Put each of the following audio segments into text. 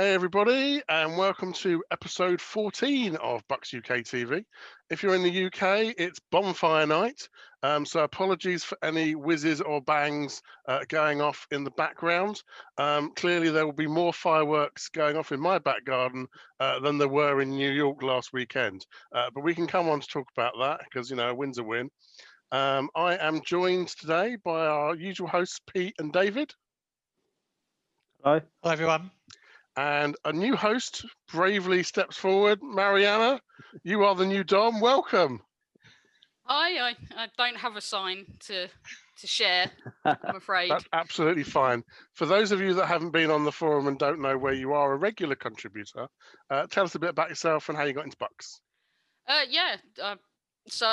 Hey everybody, and welcome to episode 14 of Bucs UK TV. If you're in the UK, it's bonfire night, so apologies for any whizzes or bangs going off in the background. Clearly there will be more fireworks going off in my back garden than there were in New York last weekend. But we can come on to talk about that because, you know, a win's a win. I am joined today by our usual hosts, Pete and David. Hello. Hello, everyone. And a new host bravely steps forward. Marianna, you are the new Dom. Welcome. Hi, I don't have a sign to share, I'm afraid. That's absolutely fine. For those of you that haven't been on the forum and don't know where you are a regular contributor, tell us a bit about yourself and how you got into Bucs. So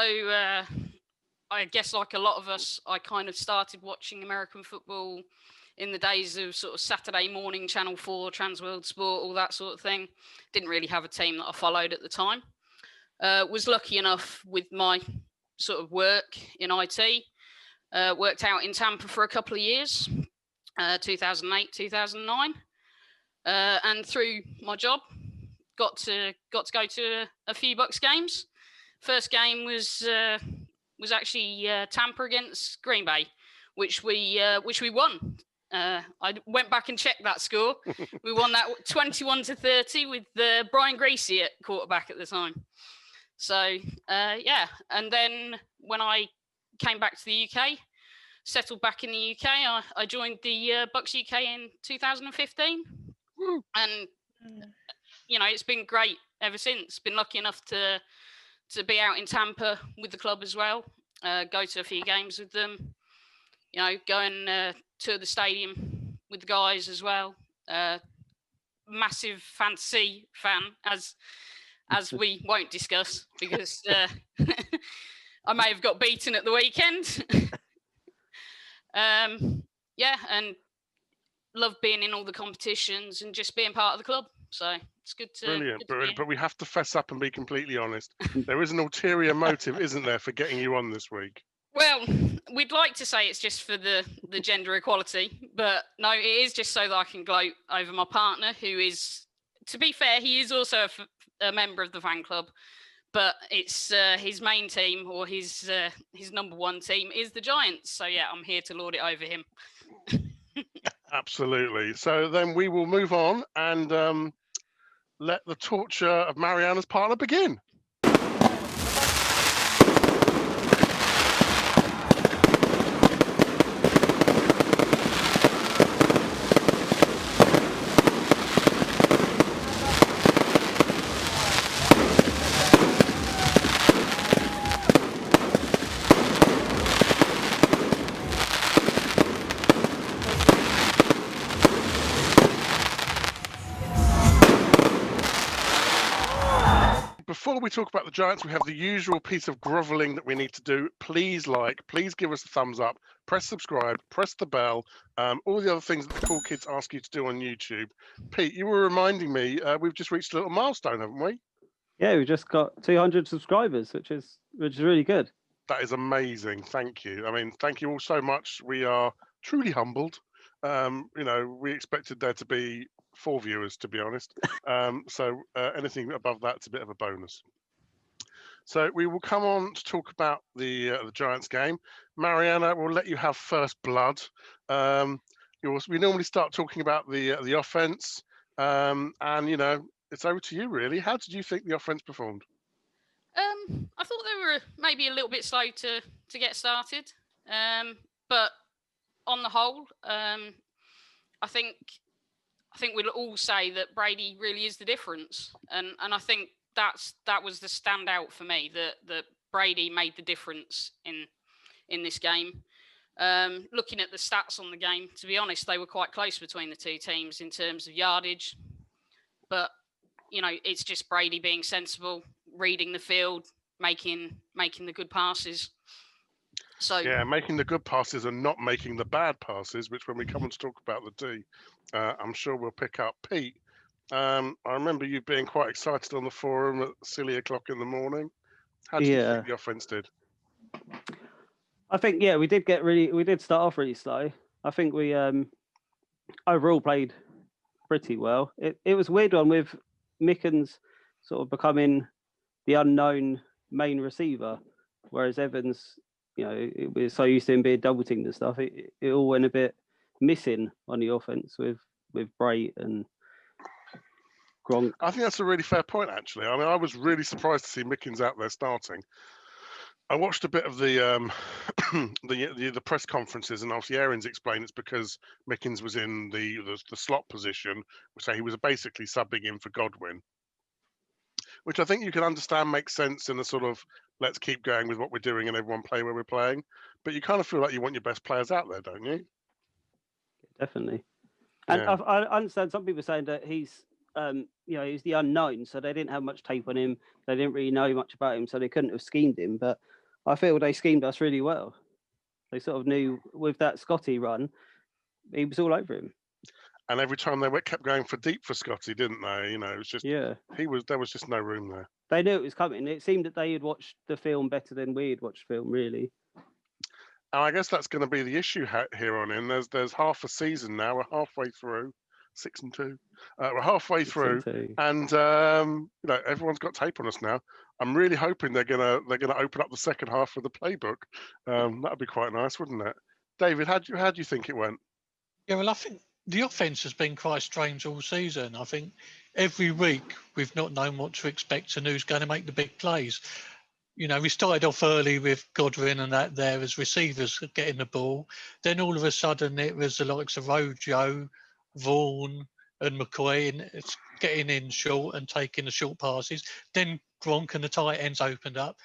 I guess like a lot of us, I kind of started watching American football in the days of sort of Saturday morning, Channel 4, Transworld Sport, all that sort of thing. Didn't really have a team that I followed at the time. Was lucky enough with my sort of work in IT. Worked out in Tampa for a couple of years, 2008, 2009. And through my job, got to go to a few Bucs games. First game was actually Tampa against Green Bay, which we won. I went back and checked that score. We won that 21-30 with Brian Greasy at quarterback at the time. So and then when I came back to the UK, settled back in the UK, I joined the Bucs UK in 2015, and you know it's been great ever since. Been lucky enough to be out in Tampa with the club as well. Go to a few games with them. You know, go and tour the stadium with the guys as well. Massive fantasy fan, as we won't discuss because I may have got beaten at the weekend. And love being in all the competitions and just being part of the club. So it's good to. Brilliant. But we have to fess up and be completely honest. There is an ulterior motive, isn't there, for getting you on this week? Well, we'd like to say it's just for the gender equality, but no, it is just so that I can gloat over my partner, who is, to be fair, he is also a member of the fan club, but it's his main team or his number one team is the Giants. So yeah, I'm here to lord it over him. Absolutely. So then we will move on and let the torture of Marianna's partner begin. Before we talk about the Giants, we have the usual piece of groveling that we need to do. Please give us a thumbs up, press subscribe, press the bell, all the other things that the cool kids ask you to do on YouTube. Pete, you were reminding me, we've just reached a little milestone, haven't we? Yeah, we just got 200 subscribers, which is really good. That is amazing. Thank you. I mean, thank you all so much. We are truly humbled. You know, we expected there to be 4 viewers, to be honest. So anything above that's a bit of a bonus. So we will come on to talk about the Giants game. Marianna, we'll let you have first blood. We normally start talking about the offense, and you know it's over to you really. How did you think the offense performed? I thought they were maybe a little bit slow to get started, but on the whole, I think we'll all say that Brady really is the difference, and I think that was the standout for me, that Brady made the difference in this game. Looking at the stats on the game, to be honest, they were quite close between the two teams in terms of yardage, but you know it's just Brady being sensible, reading the field, making the good passes. So yeah, making the good passes and not making the bad passes, which when we come on to talk about the D, I'm sure we'll pick up. Pete, I remember you being quite excited on the forum at silly o'clock in the morning. How did you think the offense did? I think we did start off really slow. I think we overall played pretty well. It was a weird one with Mickens sort of becoming the unknown main receiver, whereas Evans, it was so used to him being double teamed and stuff. It all went a bit missing on the offense with Brait and Gronk. I think that's a really fair point, actually. I mean, I was really surprised to see Mickens out there starting. I watched a bit of the the press conferences, and obviously Aaron's explained it's because Mickens was in the slot position, so he was basically subbing in for Godwin, which I think you can understand makes sense in a sort of let's keep going with what we're doing and everyone play where we're playing. But you kind of feel like you want your best players out there, don't you? Definitely. And Yeah. I understand some people saying that he's he's the unknown, so they didn't have much tape on him. They didn't really know much about him, so they couldn't have schemed him. But I feel they schemed us really well. They sort of knew with that Scotty run, he was all over him. And every time they kept going for deep for Scotty, didn't they? It was just there was just no room there. They knew it was coming. It seemed that they had watched the film better than we had watched film, really. And I guess that's going to be the issue here on in. There's half a season now. We're halfway through, 6-2. We're halfway through, and everyone's got tape on us now. I'm really hoping they're gonna open up the second half of the playbook. That'd be quite nice, wouldn't it? David, how do you think it went? Yeah, well, I think the offense has been quite strange all season. I think every week we've not known what to expect and who's going to make the big plays. We started off early with Godwin and that there as receivers getting the ball. Then all of a sudden it was the likes of Rojo, Vaughan and McCoy, and it's getting in short and taking the short passes. Then Gronk and the tight ends opened up.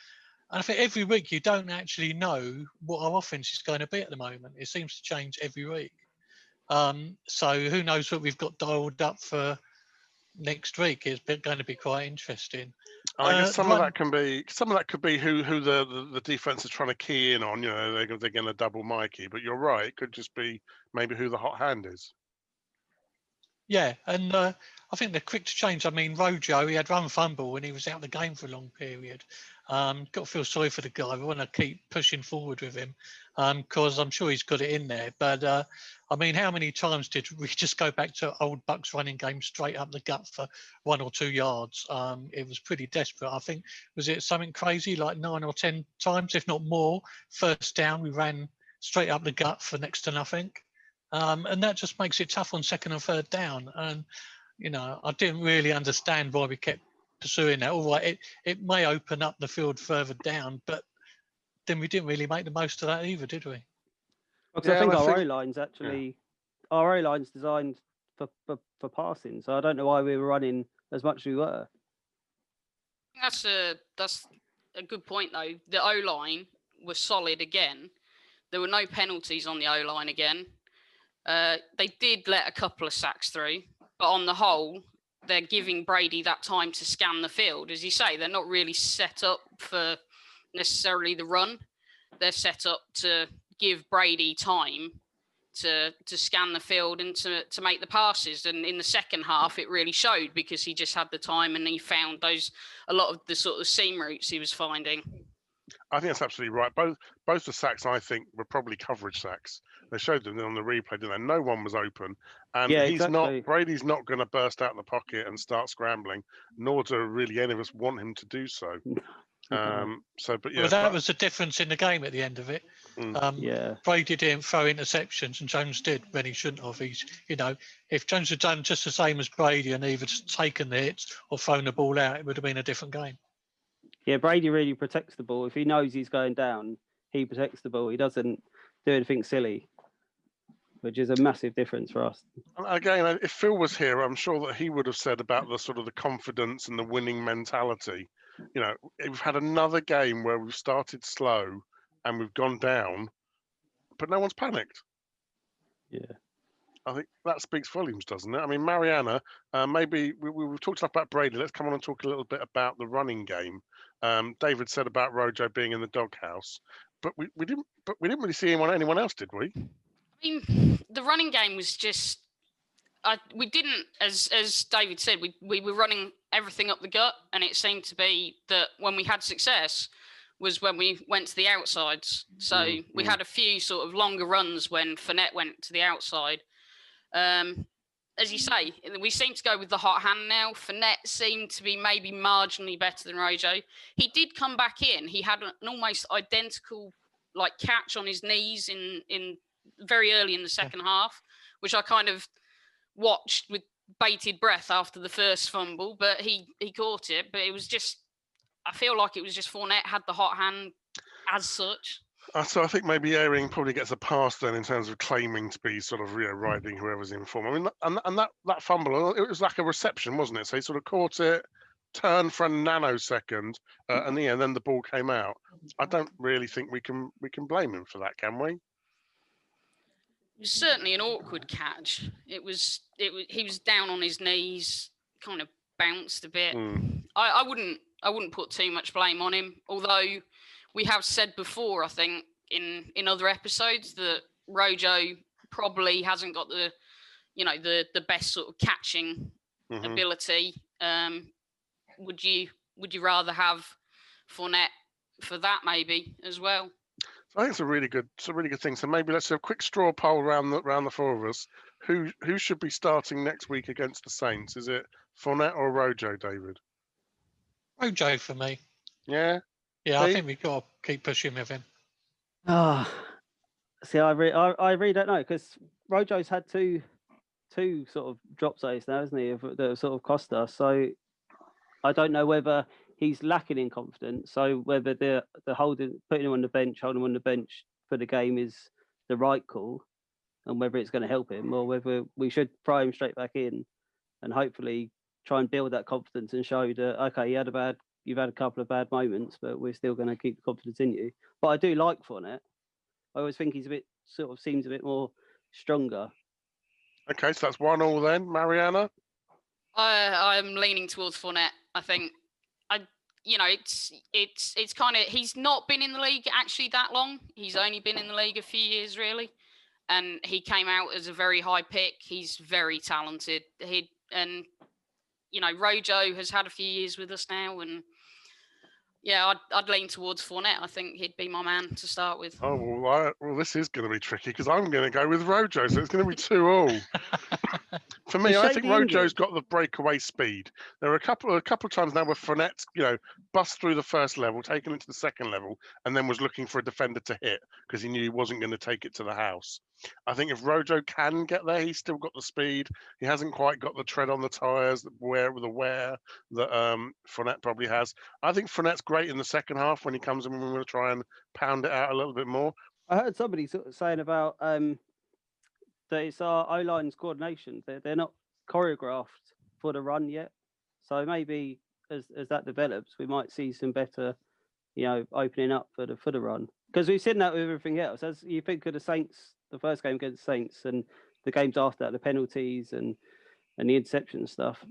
And I think every week you don't actually know what our offense is going to be at the moment. It seems to change every week. So who knows what we've got dialed up for next week. It's going to be quite interesting. I guess some of that could be who the defense is trying to key in on. They're going to double Mikey, but you're right. It could just be maybe who the hot hand is. Yeah, and I think they're quick to change. I mean, Rojo, he had one fumble and he was out of the game for a long period. Got to feel sorry for the guy. We want to keep pushing forward with him because I'm sure he's got it in there. But I mean, how many times did we just go back to old Bucs running game straight up the gut for 1 or 2 yards? It was pretty desperate. I think, was it something crazy like 9 or 10 times, if not more? First down, we ran straight up the gut for next to nothing. And that just makes it tough on second and third down. And, I didn't really understand why we kept pursuing that. All right, it may open up the field further down, but then we didn't really make the most of that either, did we? Because I think our O-line's actually, our O-line's designed for passing. So I don't know why we were running as much as we were. That's a good point, though. The O-line was solid again. There were no penalties on the O-line again. They did let a couple of sacks through, but on the whole, they're giving Brady that time to scan the field. As you say, they're not really set up for necessarily the run. They're set up to give Brady time to scan the field and to make the passes. And in the second half, it really showed because he just had the time and he found a lot of the sort of seam routes he was finding. I think that's absolutely right. Both the sacks, I think, were probably coverage sacks. They showed them on the replay, didn't they? No one was open, and Brady's not going to burst out the pocket and start scrambling. Nor do really any of us want him to do so. Well, that was the difference in the game at the end of it. Brady didn't throw interceptions, and Jones did when he shouldn't have. If Jones had done just the same as Brady and either taken the hits or thrown the ball out, it would have been a different game. Yeah, Brady really protects the ball. If he knows he's going down, he protects the ball. He doesn't do anything silly, which is a massive difference for us. Again, if Phil was here, I'm sure that he would have said about the sort of the confidence and the winning mentality. We've had another game where we've started slow and we've gone down, but no one's panicked. Yeah. I think that speaks volumes, doesn't it? I mean, Marianna, maybe we've talked enough about Brady. Let's come on and talk a little bit about the running game. David said about Rojo being in the doghouse, but we didn't really see anyone else, did we? I mean, the running game was just. We didn't, as David said, we were running everything up the gut, and it seemed to be that when we had success was when we went to the outsides. So we had a few sort of longer runs when Fournette went to the outside. as you say, we seem to go with the hot hand now. Fournette seemed to be maybe marginally better than Rojo. He did come back in. He had an almost identical catch on his knees in very early in the second half, which I kind of watched with bated breath after the first fumble. But he caught it. But it was just, I feel like it was just Fournette had the hot hand as such. So I think maybe Ehring probably gets a pass then in terms of claiming to be sort of riding whoever's in form. I mean, and that fumble, it was like a reception, wasn't it? So he sort of caught it, turned for a nanosecond, and then the ball came out. I don't really think we can blame him for that, can we? It was certainly an awkward catch. He was down on his knees, kind of bounced a bit. I wouldn't put too much blame on him, although we have said before, I think, in other episodes that Rojo probably hasn't got the best sort of catching ability. Would you rather have Fournette for that maybe as well? I think it's a really good thing. So maybe let's have a quick straw poll around the four of us. Who should be starting next week against the Saints? Is it Fournette or Rojo, David? Rojo for me. Yeah. Yeah, I think we've got to keep pushing with him. See, I really don't know, because Rojo's had two sort of drop saves now, hasn't he? That have sort of cost us. So I don't know whether he's lacking in confidence. So whether the putting him on the bench, holding him on the bench for the game is the right call, and whether it's going to help him, or whether we should throw him straight back in and hopefully try and build that confidence and show that, okay, you've had a couple of bad moments, but we're still going to keep the confidence in you. But I do like Fournette. I always think he's seems a bit more stronger. Okay, so that's 1-1 then, Marianna. I'm leaning towards Fournette. I think it's kind of, he's not been in the league actually that long. He's only been in the league a few years really, and he came out as a very high pick. He's very talented. Rojo has had a few years with us now, and yeah, I'd lean towards Fournette. I think he'd be my man to start with. Oh, well, this is going to be tricky because I'm going to go with Rojo, so it's going to be 2-2. For me, I think Rojo's got the breakaway speed. There are a couple of times now where Fournette's, bust through the first level, taken it to the second level, and then was looking for a defender to hit because he knew he wasn't going to take it to the house. I think if Rojo can get there, he's still got the speed. He hasn't quite got the tread on the tyres, the wear that Fournette probably has. I think Fournette's great in the second half when he comes in, and we're going to try and pound it out a little bit more. I heard somebody sort of saying about that it's our O-line's coordination. They're not choreographed for the run yet. So maybe as that develops, we might see some better, opening up for the run. Because we've seen that with everything else. As you think of the Saints, the first game against the Saints, and the games after that, the penalties and the interception stuff.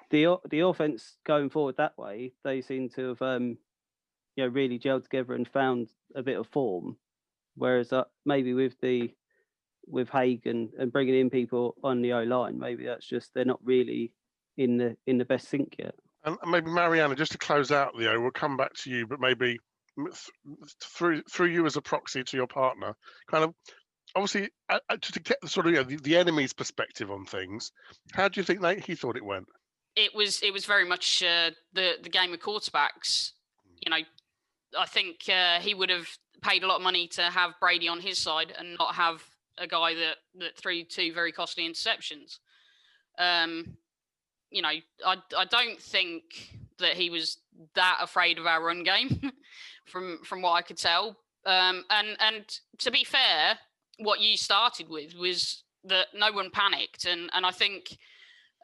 The offense going forward that way, they seem to have really gelled together and found a bit of form. Whereas maybe with Haig and bringing in people on the O-line, maybe that's just they're not really in the best sync yet. And maybe Marianna, just to close out, we'll come back to you, but maybe through you as a proxy to your partner, kind of obviously to get the sort of the enemy's perspective on things. How do you think he thought it went? It was very much the game of quarterbacks. I think he would have paid a lot of money to have Brady on his side and not have a guy that threw two very costly interceptions. I don't think that he was that afraid of our run game from what I could tell. And to be fair, what you started with was that no one panicked. And I think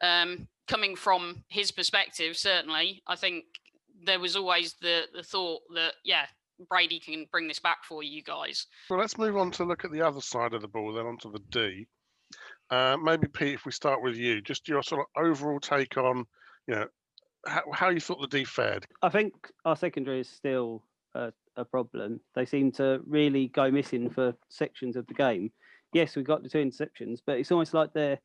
coming from his perspective, certainly, I think there was always the thought that, Brady can bring this back for you guys. Well, let's move on to look at the other side of the ball, then onto the D. Maybe, Pete, if we start with you, just your sort of overall take on, how you thought the D fared. I think our secondary is still a problem. They seem to really go missing for sections of the game. Yes, we got the two interceptions, but it's almost like they're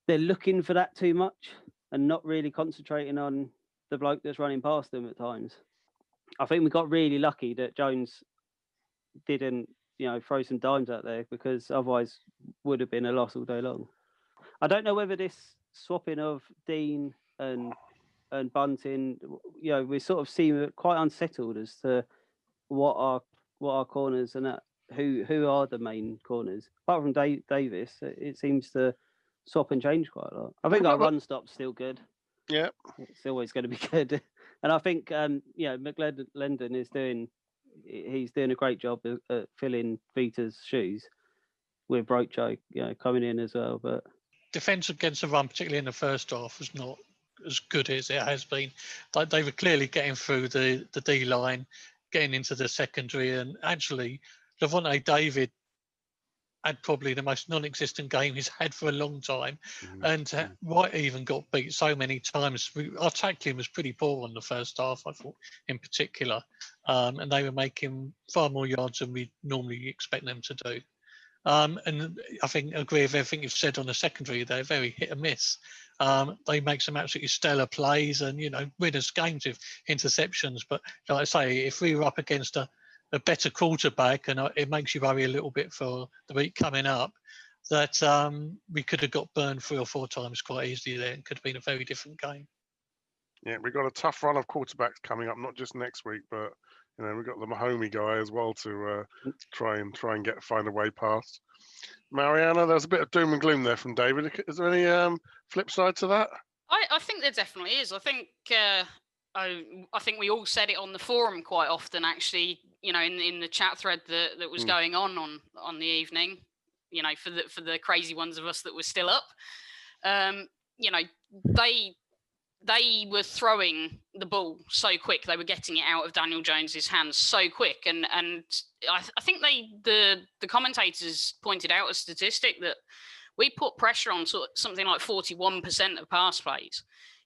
looking for that too much and not really concentrating on the bloke that's running past them at times. I think we got really lucky that Jones didn't, throw some dimes out there, because otherwise would have been a loss all day long. I don't know whether this swapping of Dean and Bunting, we sort of seem quite unsettled as to what our corners and who are the main corners. Apart from Davis, it seems to swap and change quite a lot. I think our run stop's still good. Yeah, it's always going to be good, and I think McLendon is doing a great job at filling Vita's shoes with Brocho, coming in as well. But defence against the run, particularly in the first half, was not as good as it has been. They were clearly getting through the D line, getting into the secondary, and actually Levante David had probably the most non-existent game he's had for a long time. And White even got beat so many times. Our tackling was pretty poor on the first half, I thought, in particular. And they were making far more yards than we normally expect them to do. And I think I agree with everything you've said on the secondary. They're very hit and miss. They make some absolutely stellar plays and, win us games with interceptions. But like I say, if we were up against a better quarterback, and it makes you worry a little bit for the week coming up, that we could have got burned 3 or 4 times quite easily there. It could have been a very different game. Yeah, we've got a tough run of quarterbacks coming up, not just next week, but we've got the Mahomey guy as well to try and find a way past. Marianna, there's a bit of doom and gloom there from David. Is there any flip side to that? I think there definitely is. I think we all said it on the forum quite often, actually. In the chat thread that was going on the evening. For the crazy ones of us that were still up. They were throwing the ball so quick. They were getting it out of Daniel Jones's hands so quick, and I think the commentators pointed out a statistic that we put pressure on something like 41% of pass plays.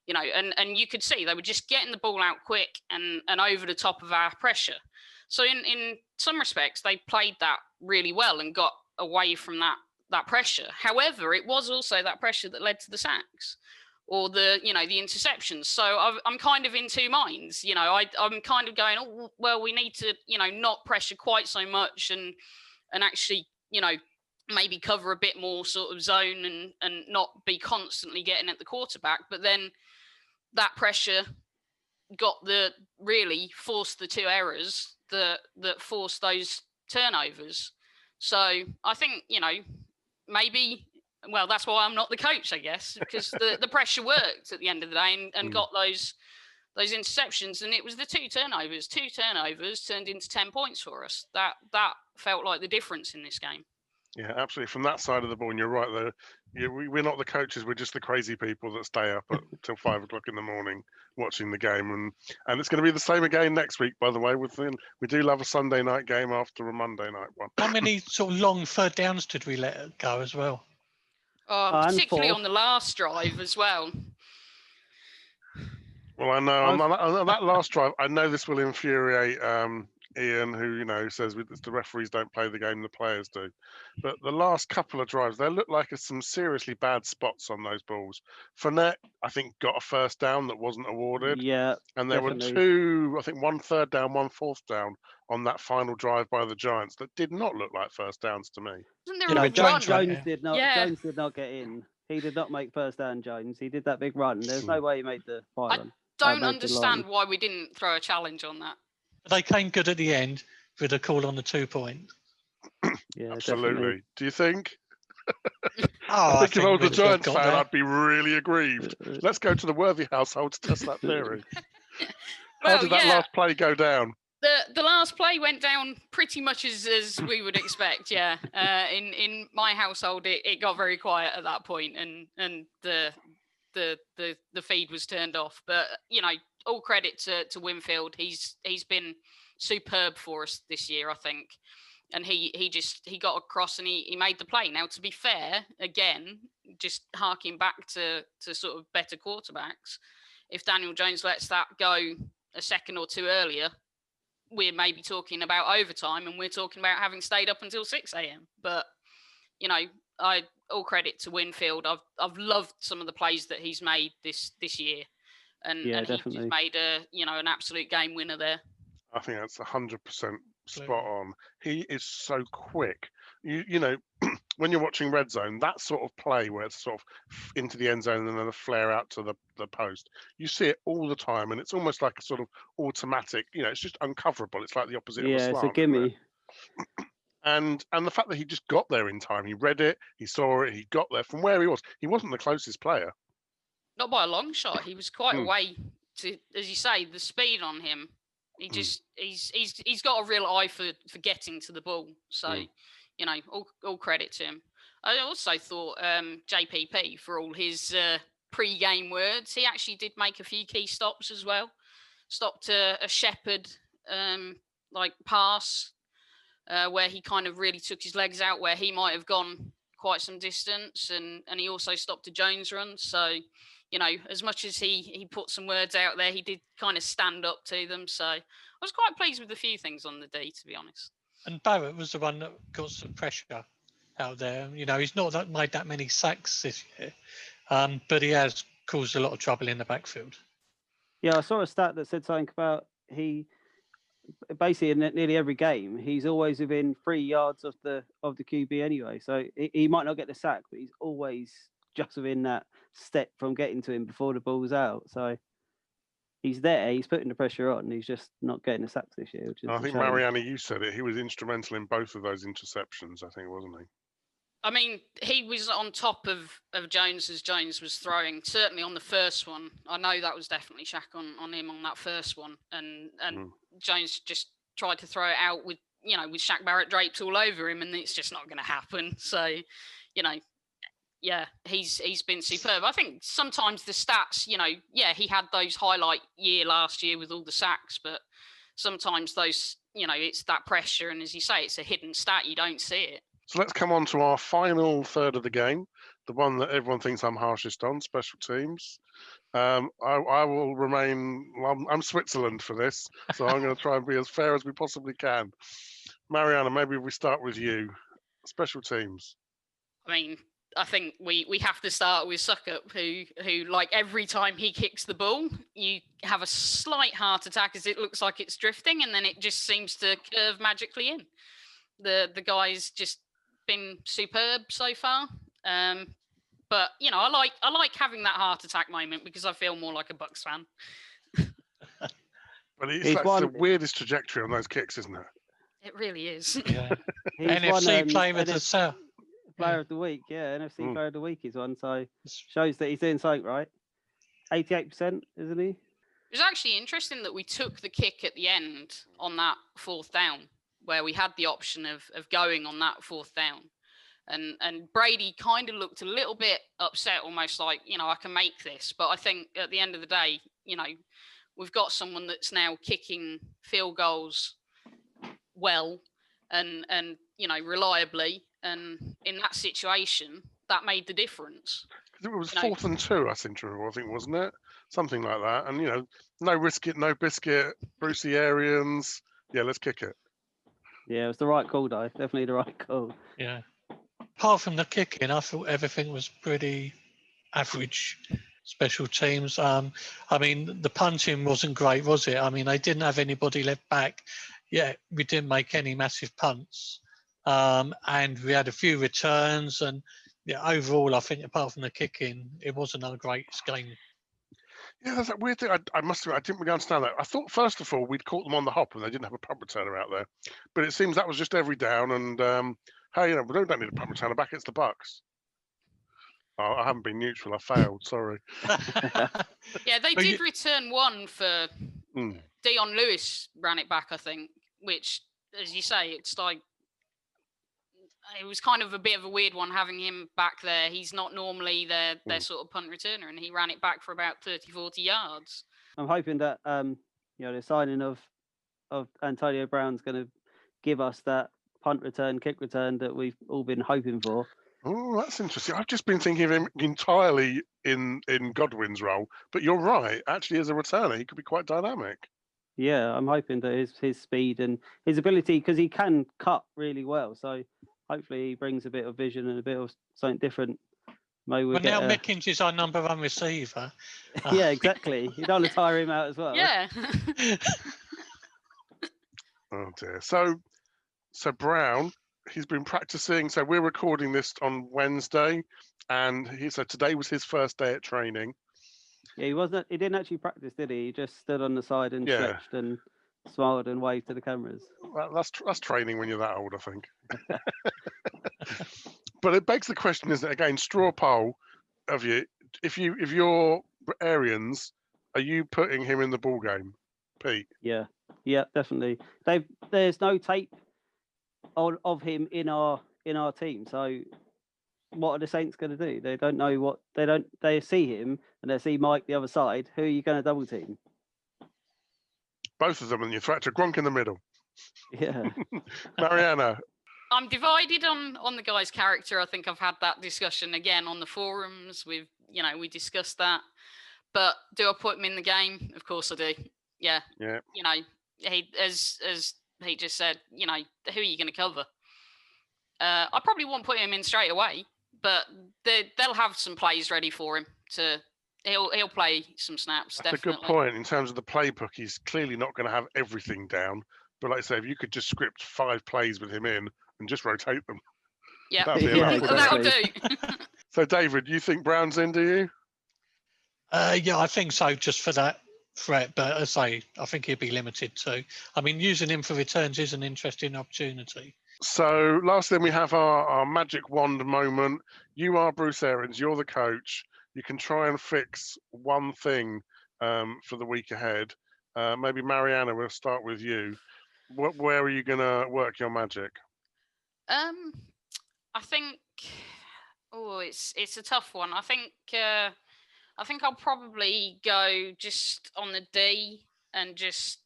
And you could see they were just getting the ball out quick and over the top of our pressure. So in some respects, they played that really well and got away from that pressure. However, it was also that pressure that led to the sacks or the interceptions. So I'm kind of in two minds. I'm kind of going, oh, well, we need to, not pressure quite so much and actually, maybe cover a bit more sort of zone and not be constantly getting at the quarterback. But then that pressure forced the 2 errors that forced those turnovers. So I think, maybe, well, that's why I'm not the coach, I guess, because the pressure worked at the end of the day and got those interceptions. And it was the 2 turnovers. 2 turnovers turned into 10 points for us. That felt like the difference in this game. Yeah, absolutely. From that side of the ball, and you're right, though. Yeah, we're not the coaches. We're just the crazy people that stay up till 5 o'clock in the morning watching the game. And it's going to be the same again next week, by the way. We do love a Sunday night game after a Monday night one. How many sort of long third downs did we let go as well? Particularly on the last drive as well. Well, I know on that last drive, I know this will infuriate Ian, who says the referees don't play the game, the players do. But the last couple of drives, there looked like some seriously bad spots on those balls. Fournette, I think, got a first down that wasn't awarded. Yeah, and there definitely. were 2, I think, 1 third down, 1 fourth down on that final drive by the Giants that did not look like first downs to me. Isn't there a Jones run? did not. Yeah. Jones did not get in. He did not make first down. Jones. He did that big run. There's no way he made the final. Don't understand why we didn't throw a challenge on that. They came good at the end with a call on the 2 point. Yeah, absolutely. Definitely. Do you think? I think if I was a Giants fan, there. I'd be really aggrieved. Let's go to the Worthy household to test that theory. How did that last play go down? The last play went down pretty much as we would expect. Yeah, in my household, it got very quiet at that point, and the feed was turned off. But all credit to Winfield. He's been superb for us this year, I think. And he got across and he made the play. Now, to be fair, again, just harking back to sort of better quarterbacks, if Daniel Jones lets that go a second or 2 earlier, we're maybe talking about overtime and we're talking about having stayed up until 6 a.m. But, all credit to Winfield. I've loved some of the plays that he's made this year. And he just made an absolute game winner there. I think that's 100% spot on. He is so quick. You know, when you're watching Red Zone, that sort of play where it's sort of into the end zone and then a flare out to the post, you see it all the time, and it's almost like a sort of automatic. It's just uncoverable. It's like the opposite of a Yeah, it's a slant, isn't it? gimme. And the fact that he just got there in time, he read it, he saw it, he got there from where he was. He wasn't the closest player. Not by a long shot. He was quite away to, as you say, the speed on him. He just he's got a real eye for getting to the ball. So, all credit to him. I also thought JPP, for all his pre-game words, he actually did make a few key stops as well. Stopped a Shepherd pass where he kind of really took his legs out, where he might have gone quite some distance, and he also stopped a Jones run. So, as much as he put some words out there, he did kind of stand up to them. So I was quite pleased with a few things on the D, to be honest. And Barrett was the one that got some pressure out there. He's not made that many sacks this year, but he has caused a lot of trouble in the backfield. Yeah, I saw a stat that said something about he basically in nearly every game he's always within 3 yards of the QB anyway. So he might not get the sack, but he's always just within that step from getting to him before the ball's out. So he's there, he's putting the pressure on, he's just not getting the sacks this year. Which is I think, Marianna, you said it. He was instrumental in both of those interceptions, I think, wasn't he? I mean, he was on top of Jones as Jones was throwing. Certainly on the first one, I know that was definitely Shaq on him on that first one, and Jones just tried to throw it out with with Shaq Barrett draped all over him, and it's just not going to happen. So, yeah, he's been superb. I think sometimes the stats, he had those highlight year last year with all the sacks, but sometimes those, it's that pressure, and as you say, it's a hidden stat. You don't see it. So let's come on to our final third of the game, the one that everyone thinks I'm harshest on, special teams. I will remain, I'm Switzerland for this, so I'm going to try and be as fair as we possibly can. Marianna, maybe we start with you. Special teams. I mean, I think we have to start with Suckup, who like every time he kicks the ball, you have a slight heart attack as it looks like it's drifting, and then it just seems to curve magically in. The guy's just been superb so far, but I like having that heart attack moment because I feel more like a Bucs fan. But that's the weirdest trajectory on those kicks, isn't it? It really is. Yeah. NFC Player of the South. Player of the Week, yeah, NFC Player of the Week is one, so shows that he's doing something right. 88%, isn't he? It was actually interesting that we took the kick at the end on that fourth down, where we had the option of going on that fourth down. And Brady kind of looked a little bit upset, almost like, I can make this. But I think at the end of the day, we've got someone that's now kicking field goals well and reliably. And in that situation, that made the difference. It was 4th and 2, I think, wasn't it? Something like that. And, no risk it, no biscuit, Brucey Arians. Yeah, let's kick it. Yeah, it was the right call, though. Definitely the right call. Yeah. Apart from the kicking, I thought everything was pretty average. Special teams. I mean, the punting wasn't great, was it? I mean, they didn't have anybody left back. Yeah, we didn't make any massive punts. And we had a few returns. And yeah, overall, I think apart from the kicking, it wasn't a great game. Yeah, that's that weird thing. I didn't really understand that. I thought, first of all, we'd caught them on the hop and they didn't have a punt returner out there. But it seems that was just every down. And, hey, we don't need a punt returner back. It's the Bucs. Oh, I haven't been neutral. I failed. Sorry. Yeah, they did return one for Dion Lewis ran it back, I think, which, as you say, it's like, it was kind of a bit of a weird one having him back there. He's not normally their sort of punt returner, and he ran it back for about 30, 40 yards. I'm hoping that the signing of Antonio Brown's going to give us that punt return, kick return that we've all been hoping for. Oh, that's interesting. I've just been thinking of him entirely in Godwin's role, but you're right. Actually, as a returner, he could be quite dynamic. Yeah, I'm hoping that his speed and his ability, because he can cut really well. So hopefully he brings a bit of vision and a bit of something different. Maybe we'll now Mickens is our number one receiver. Yeah, exactly. You don't want to tire him out as well. Yeah. Oh dear. So Brown, he's been practicing. So we're recording this on Wednesday, and so today was his first day at training. Yeah, he didn't actually practice, did he? He just stood on the side and Yeah. stretched and smiled and waved to the cameras. That's training when you're that old, I think. But it begs the question, isn't it? Again, straw poll of you. If you're Arians, are you putting him in the ball game, Pete? Yeah, definitely. There's no tape of him in our team, so what are the Saints going to do? They don't know what they see him and they see Mike the other side. Who are you going to double team? Both of them, and you throw it to Gronk in the middle. Yeah. Marianna. I'm divided on the guy's character. I think I've had that discussion again on the forums. We discussed that. But do I put him in the game? Of course I do. Yeah. Yeah. He as he just said, who are you going to cover? I probably won't put him in straight away, but they'll have some plays ready for him he'll play some snaps. That's definitely. a good point. In terms of the playbook, he's clearly not going to have everything down. But like I say, if you could just script 5 plays with him in and just rotate them. Yeah, that'll do. So, David, you think Brown's in, do you? Yeah, I think so, just for that threat. But as I say, I think he'll be limited too. I mean, using him for returns is an interesting opportunity. So, last thing, we have our magic wand moment. You are Bruce Arians. You're the coach. You can try and fix one thing for the week ahead. Maybe Marianna, we'll start with you. Where are you going to work your magic? I think. Oh, it's a tough one. I think I'll probably go just on the D and just,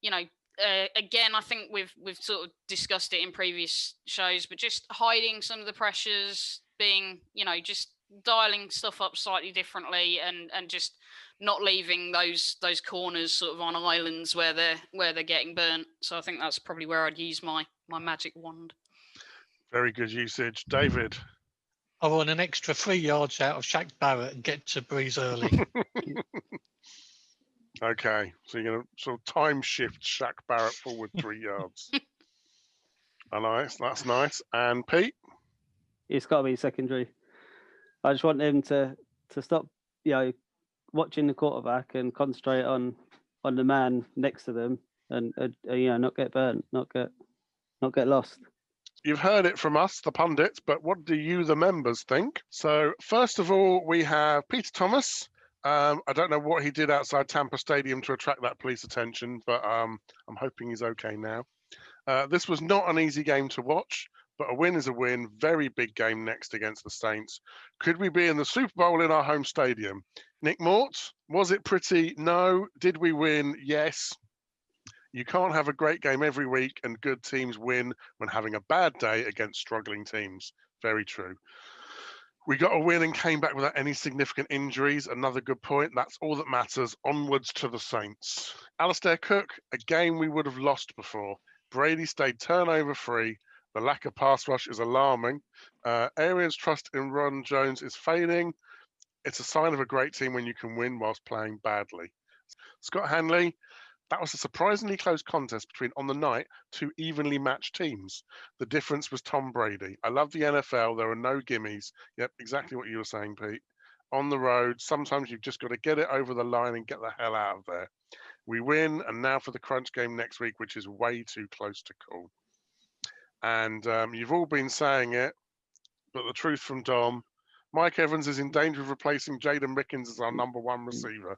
again, I think we've sort of discussed it in previous shows, but just hiding some of the pressures, being, just dialing stuff up slightly differently and just not leaving those corners sort of on islands where they're getting burnt. So I think that's probably where I'd use my magic wand. Very good usage. David? I want an extra 3 yards out of Shaq Barrett and get to Breeze early. Okay, so you're going to sort of time shift Shaq Barrett forward 3 yards. Nice, that's nice. And Pete? It's got to be secondary. I just want them to stop, watching the quarterback and concentrate on the man next to them, and not get burnt, not get lost. You've heard it from us, the pundits, but what do you, the members, think? So first of all, we have Peter Thomas. I don't know what he did outside Tampa Stadium to attract that police attention, but I'm hoping he's okay now. This was not an easy game to watch, but a win is a win. Very big game next against the Saints. Could we be in the Super Bowl in our home stadium? Nick Mort, was it pretty? No. Did we win? Yes. You can't have a great game every week and good teams win when having a bad day against struggling teams. Very true. We got a win and came back without any significant injuries. Another good point. That's all that matters. Onwards to the Saints. Alistair Cook, a game we would have lost before. Brady stayed turnover free. The lack of pass rush is alarming. Arians' trust in Ron Jones is fading. It's a sign of a great team when you can win whilst playing badly. Scott Hanley, that was a surprisingly close contest between, on the night, 2 evenly matched teams. The difference was Tom Brady. I love the NFL. There are no gimmies. Yep, exactly what you were saying, Pete. On the road, sometimes you've just got to get it over the line and get the hell out of there. We win, and now for the crunch game next week, which is way too close to call. And you've all been saying it, but the truth from Dom, Mike Evans is in danger of replacing Jaden Mickens as our number 1 receiver.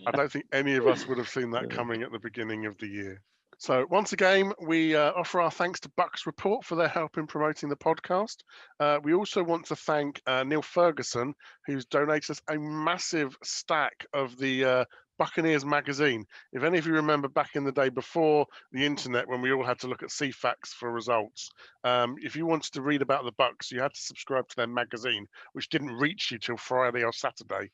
I don't think any of us would have seen that coming at the beginning of the year. So once again, we offer our thanks to Bucs Report for their help in promoting the podcast. We also want to thank Neil Ferguson, who's donated us a massive stack of the Buccaneers magazine. If any of you remember back in the day before the internet, when we all had to look at CFAX for results, if you wanted to read about the Bucs, you had to subscribe to their magazine, which didn't reach you till Friday or Saturday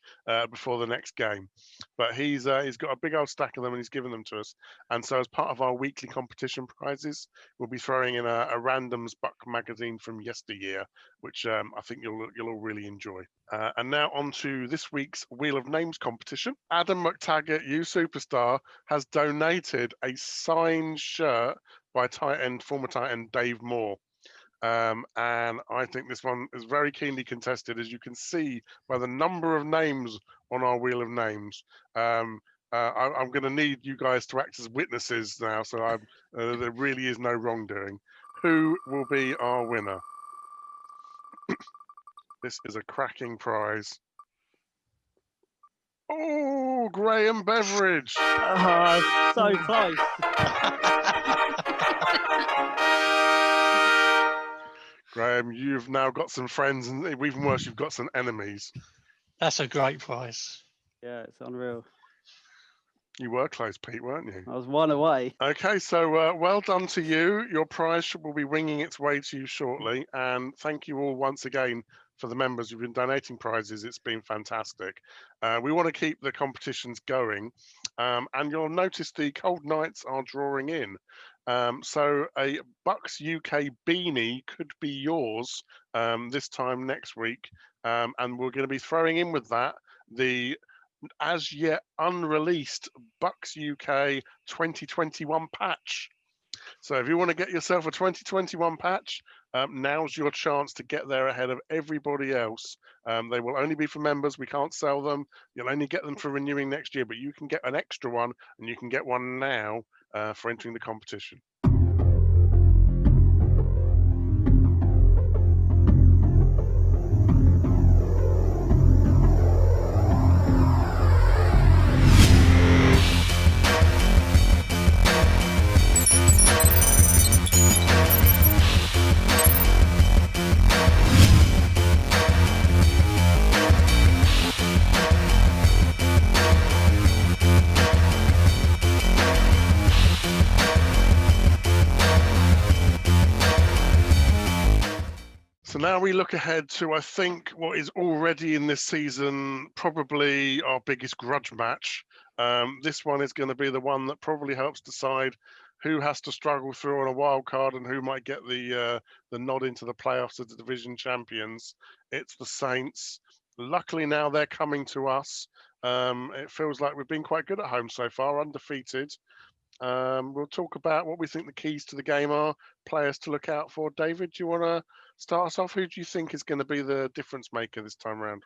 before the next game. But he's got a big old stack of them and he's given them to us. And so as part of our weekly competition prizes, we'll be throwing in a randoms Buck magazine from yesteryear, which I think you'll all really enjoy. And now on to this week's Wheel of Names competition. Adam McTaggart, you superstar, has donated a signed shirt by former tight end Dave Moore. And I think this one is very keenly contested, as you can see by the number of names on our wheel of names. I'm going to need you guys to act as witnesses now, so there really is no wrongdoing. Who will be our winner? This is a cracking prize. Oh, Graham Beveridge. Oh, so close. Graham, you've now got some friends, and even worse, you've got some enemies. That's a great prize. Yeah, it's unreal. You were close, Pete, weren't you? I was one away. Okay, so well done to you. Your prize will be winging its way to you shortly. And thank you all once again for the members who've been donating prizes. It's been fantastic. We want to keep the competitions going. And you'll notice the cold nights are drawing in. So a Bucs UK beanie could be yours this time next week. And we're going to be throwing in with that the as yet unreleased Bucs UK 2021 patch. So if you want to get yourself a 2021 patch, now's your chance to get there ahead of everybody else. They will only be for members. We can't sell them. You'll only get them for renewing next year, but you can get an extra one, and you can get one now for entering the competition. So now we look ahead to, I think, what is already in this season, probably our biggest grudge match. This one is going to be the one that probably helps decide who has to struggle through on a wild card and who might get the nod into the playoffs as the division champions. It's the Saints. Luckily now they're coming to us. It feels like we've been quite good at home so far, undefeated. We'll talk about what we think the keys to the game are, players to look out for. David, do you want to start us off? Who do you think is going to be the difference maker this time around?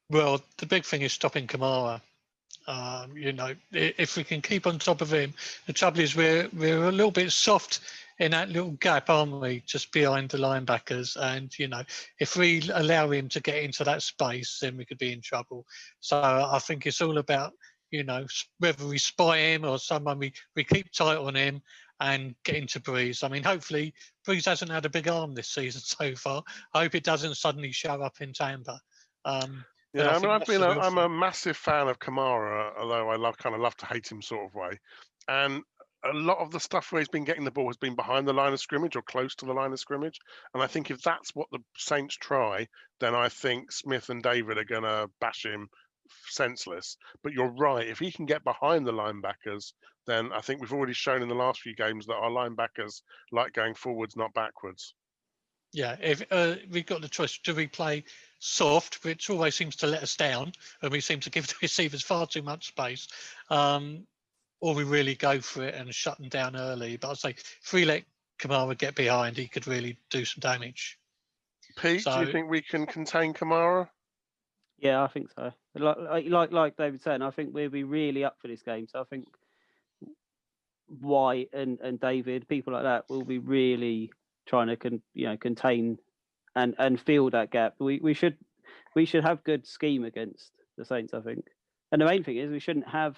Well, the big thing is stopping Kamara. If we can keep on top of him, the trouble is we're a little bit soft in that little gap, aren't we, just behind the linebackers? And, if we allow him to get into that space, then we could be in trouble. So I think it's all about, whether we spy him or someone, we keep tight on him and get into Breeze. I mean, hopefully Breeze hasn't had a big arm this season so far. I hope it doesn't suddenly show up in Tampa. Yeah, I'm a massive fan of Kamara, although I kind of love to hate him sort of way. And a lot of the stuff where he's been getting the ball has been behind the line of scrimmage or close to the line of scrimmage. And I think if that's what the Saints try, then I think Smith and David are going to bash him senseless. But you're right. If he can get behind the linebackers, then I think we've already shown in the last few games that our linebackers like going forwards, not backwards. Yeah, if we've got the choice, do we play soft, which always seems to let us down, and we seem to give the receivers far too much space, or we really go for it and shut them down early? But I'd say if we let Kamara get behind, he could really do some damage. Pete, do you think we can contain Kamara? Yeah, I think so. Like David said, I think we'll be really up for this game. So I think White and David, people like that, will be really trying to contain and fill that gap. We should have good scheme against the Saints, I think. And the main thing is we shouldn't have.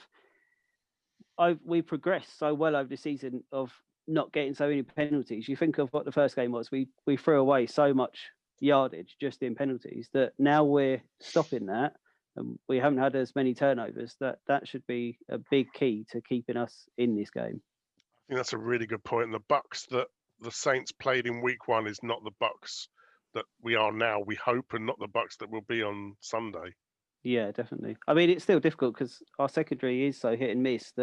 We progressed so well over the season of not getting so many penalties. You think of what the first game was. We threw away so much yardage just in penalties that now we're stopping that. And we haven't had as many turnovers. That should be a big key to keeping us in this game. I think that's a really good point. And the Bucs that the Saints played in week 1 is not the Bucs that we are now, we hope, and not the Bucs that will be on Sunday. Yeah, definitely. I mean, it's still difficult because our secondary is so hit and miss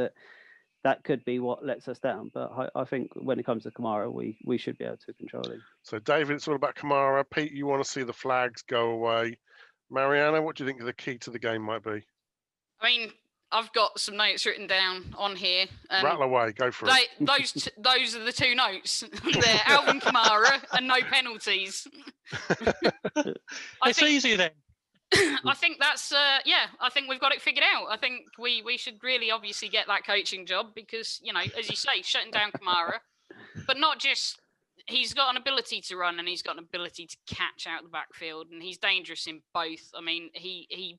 that could be what lets us down. But I think when it comes to Kamara, we should be able to control him. So, David, it's all about Kamara. Pete, you want to see the flags go away. Marianna, what do you think the key to the game might be? I mean, I've got some notes written down on here. And Rattle away, go for it. Those are the two notes. They're Alvin Kamara and no penalties. It's easy then. I think that's I think we've got it figured out. I think we should really obviously get that coaching job because, you know, as you say, shutting down Kamara, but not just. He's got an ability to run and he's got an ability to catch out the backfield, and he's dangerous in both. I mean, he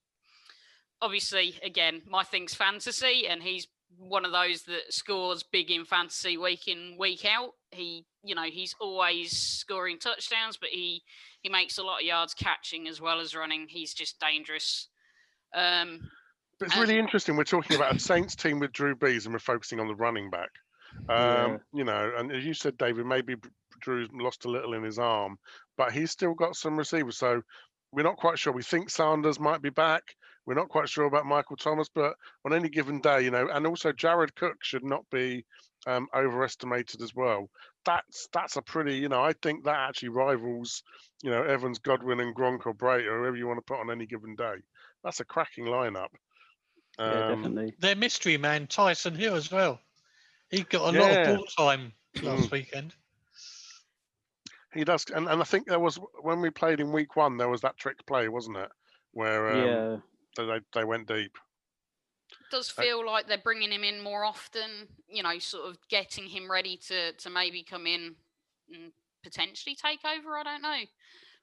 obviously, again, my thing's fantasy, and he's one of those that scores big in fantasy week in, week out. He's always scoring touchdowns, but he makes a lot of yards catching as well as running. He's just dangerous. But it's really interesting. We're talking about a Saints team with Drew Brees, and we're focusing on the running back. You know, and as you said, David, maybe Drew's lost a little in his arm, but he's still got some receivers. So we're not quite sure. We think Sanders might be back. We're not quite sure about Michael Thomas, but on any given day, you know, and also Jared Cook should not be overestimated as well. That's a pretty, you know, I think that actually rivals, you know, Evans, Godwin, and Gronk or Bray, or whoever you want to put on any given day. That's a cracking lineup. Yeah, definitely. Their mystery man, Tyson Hill, as well. He got a lot of ball time last weekend. He does, and I think there was, when we played in week 1, there was that trick play, wasn't it? Where they went deep. It does feel like they're bringing him in more often, you know, sort of getting him ready to maybe come in and potentially take over. I don't know.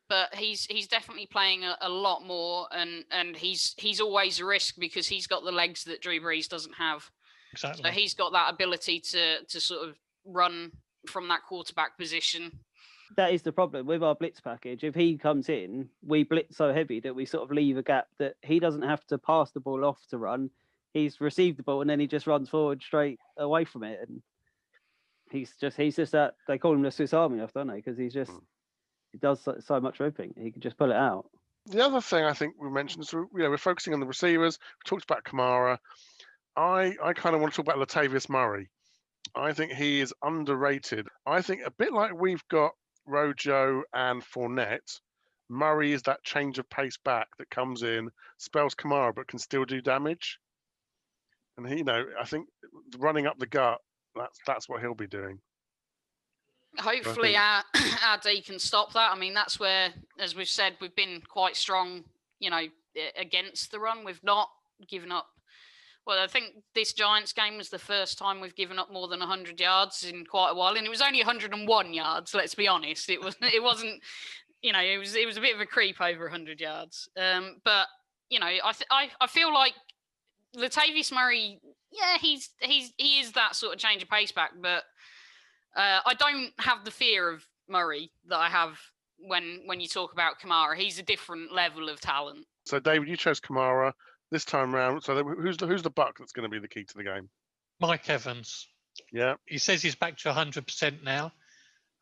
But he's definitely playing a lot more, and he's always a risk because he's got the legs that Drew Brees doesn't have. Exactly. So he's got that ability to sort of run from that quarterback position. That is the problem with our blitz package. If he comes in, we blitz so heavy that we sort of leave a gap that he doesn't have to pass the ball off to run. He's received the ball and then he just runs forward straight away from it. And he's just that, they call him the Swiss Army knife, don't they? Because he does so much for everything. He can just pull it out. The other thing I think we mentioned is, we're focusing on the receivers. We talked about Kamara. I kind of want to talk about Latavius Murray. I think he is underrated. I think a bit like we've got Rojo and Fournette, Murray is that change of pace back that comes in, spells Kamara, but can still do damage. And he, you know, I think running up the gut, that's what he'll be doing. Hopefully our D can stop that. I mean, that's where, as we've said, we've been quite strong, you know, against the run. We've not given up. Well, I think this Giants game was the first time we've given up more than 100 yards in quite a while, and it was only 101 yards. Let's be honest, it wasn't, you know, it was a bit of a creep over 100 yards. But you know, I feel like Latavius Murray, yeah, he is that sort of change of pace back, but I don't have the fear of Murray that I have when you talk about Kamara. He's a different level of talent. So, David, you chose Kamara this time round. So, who's the buck that's going to be the key to the game? Mike Evans. Yeah. He says he's back to 100% now.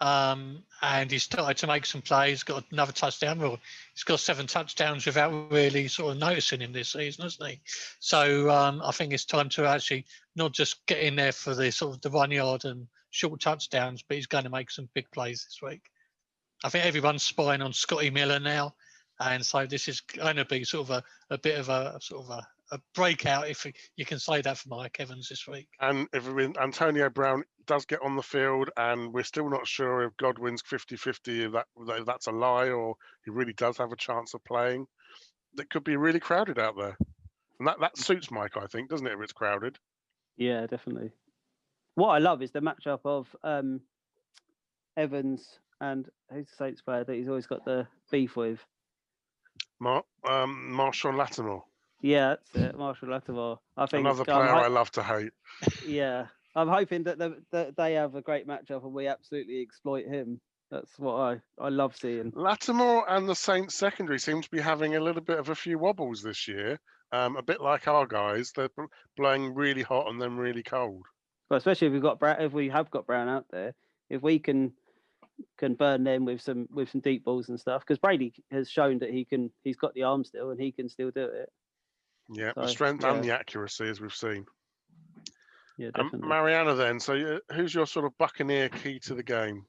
And he's started to make some plays, got another touchdown. Well, he's got 7 touchdowns without really sort of noticing him this season, hasn't he? So I think it's time to actually not just get in there for the sort of the 1 yard and short touchdowns, but he's going to make some big plays this week. I think everyone's spying on Scotty Miller now. And so this is going to be sort of a bit of a sort of a breakout, if you can say that, for Mike Evans this week. And if Antonio Brown does get on the field, and we're still not sure if Godwin's 50-50, if that's a lie or he really does have a chance of playing, that could be really crowded out there. And that suits Mike, I think, doesn't it, if it's crowded? Yeah, definitely. What I love is the matchup of Evans and who's the Saints player that he's always got the beef with? Marshawn Lattimore. Yeah, that's it, Marshall Lattimore. I think another player I love to hate. Yeah, I'm hoping that they have a great matchup and we absolutely exploit him. That's what I love seeing. Lattimore and the Saints secondary seem to be having a little bit of a few wobbles this year. A bit like our guys, they're blowing really hot and then really cold. Well, especially if we have got Brown out there, if we can burn them with some deep balls and stuff, because Brady has shown that he's got the arm still and he can still do it. Yeah, the strength and the accuracy, as we've seen. Yeah, definitely. Marianna, then, so who's your sort of Buccaneer key to the game?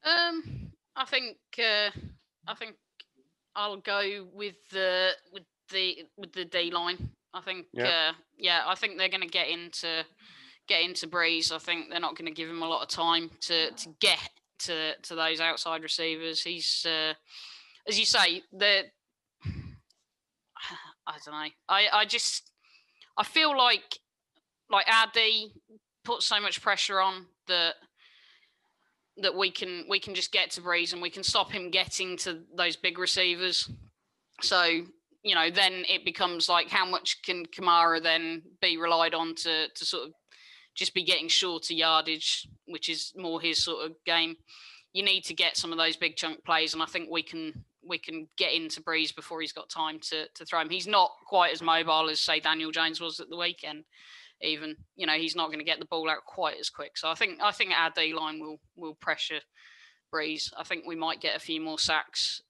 I think I'll go with the D line. I think, Yeah. I think they're going to get into Breeze. I think they're not going to give him a lot of time to get to those outside receivers. He's, as you say, I don't know. I feel like our D puts so much pressure on that we can just get to Breeze and we can stop him getting to those big receivers. So, then it becomes like, how much can Kamara then be relied on to sort of just be getting shorter yardage, which is more his sort of game. You need to get some of those big chunk plays, and I think we can get into Breeze before he's got time to throw him. He's not quite as mobile as, say, Daniel Jones was at the weekend. Even, he's not going to get the ball out quite as quick. So I think our D line will pressure Breeze. I think we might get a few more sacks.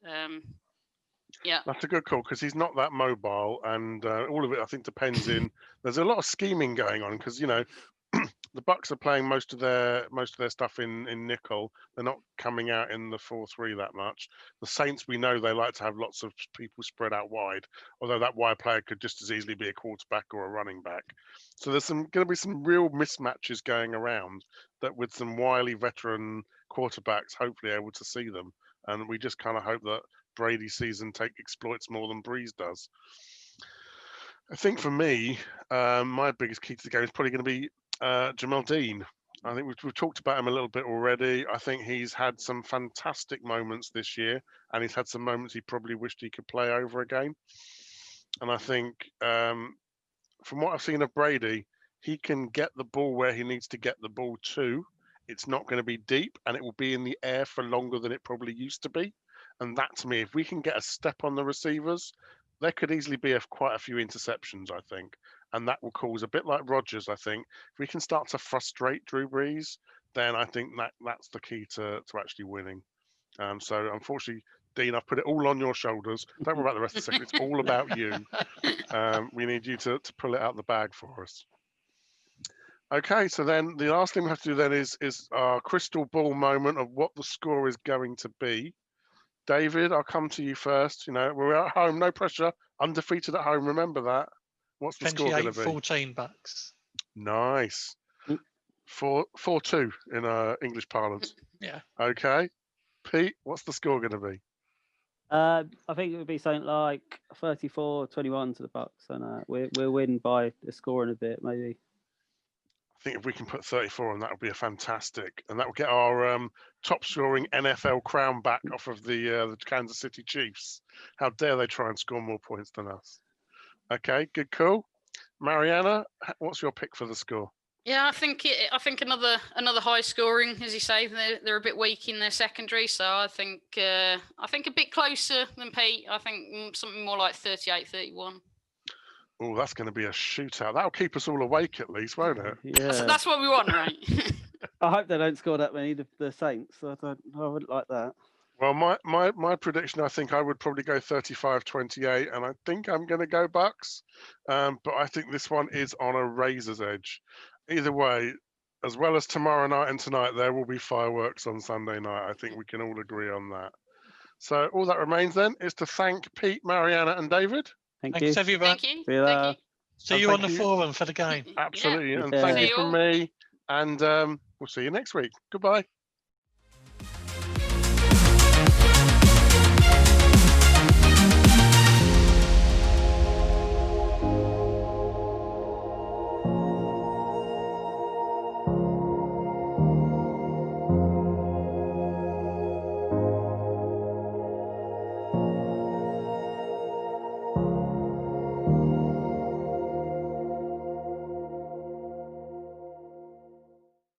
Yeah, That's a good call, because he's not that mobile, and all of it I think depends in. There's a lot of scheming going on, because the Bucs are playing most of their stuff in nickel. They're not coming out in the 4-3 that much. The Saints, we know they like to have lots of people spread out wide, although that wide player could just as easily be a quarterback or a running back. So there's going to be some real mismatches going around, that with some wily veteran quarterbacks hopefully able to see them, and we just kind of hope that Brady season exploits more than Breeze does. I think for me, my biggest key to the game is probably going to be Jamel Dean. I think we've talked about him a little bit already. I think he's had some fantastic moments this year, and he's had some moments he probably wished he could play over again. And I think from what I've seen of Brady, he can get the ball where he needs to get the ball to. It's not going to be deep, and it will be in the air for longer than it probably used to be. And that, to me, if we can get a step on the receivers, there could easily be quite a few interceptions, I think. And that will cause, a bit like Rodgers, I think. If we can start to frustrate Drew Brees, then I think that's the key to actually winning. So, unfortunately, Dean, I've put it all on your shoulders. Don't worry about the rest of the second. It's all about you. We need you to pull it out the bag for us. Okay, so then the last thing we have to do then is our crystal ball moment of what the score is going to be. David, I'll come to you first. We're at home, no pressure, undefeated at home. Remember that. What's the score going to be? 28-14 Bucs. Nice. 4-2 in English parlance. Yeah. Okay. Pete, what's the score going to be? I think it would be something like 34-21 to the Bucs, and we'll win by a score and a bit, maybe. I think if we can put 34 on, that would be a fantastic, and that will get our top-scoring NFL crown back off of the Kansas City Chiefs. How dare they try and score more points than us? Okay, good call. Marianna, what's your pick for the score? Yeah, I think another high scoring, as you say. They're a bit weak in their secondary, so I think a bit closer than Pete. I think something more like 38-31. Oh, that's going to be a shootout. That'll keep us all awake at least, won't it? Yeah. That's what we want, right? I hope they don't score that many, the Saints. I wouldn't like that. Well, my prediction, I think I would probably go 35-28, and I think I'm going to go Bucs. But I think this one is on a razor's edge. Either way, as well as tomorrow night and tonight, there will be fireworks on Sunday night. I think we can all agree on that. So all that remains then is to thank Pete, Marianna, and David. Thanks, everyone. Thank you. See you later. See you on the forum for the game. Absolutely. Yeah. And thank See you from me. And we'll see you next week. Goodbye.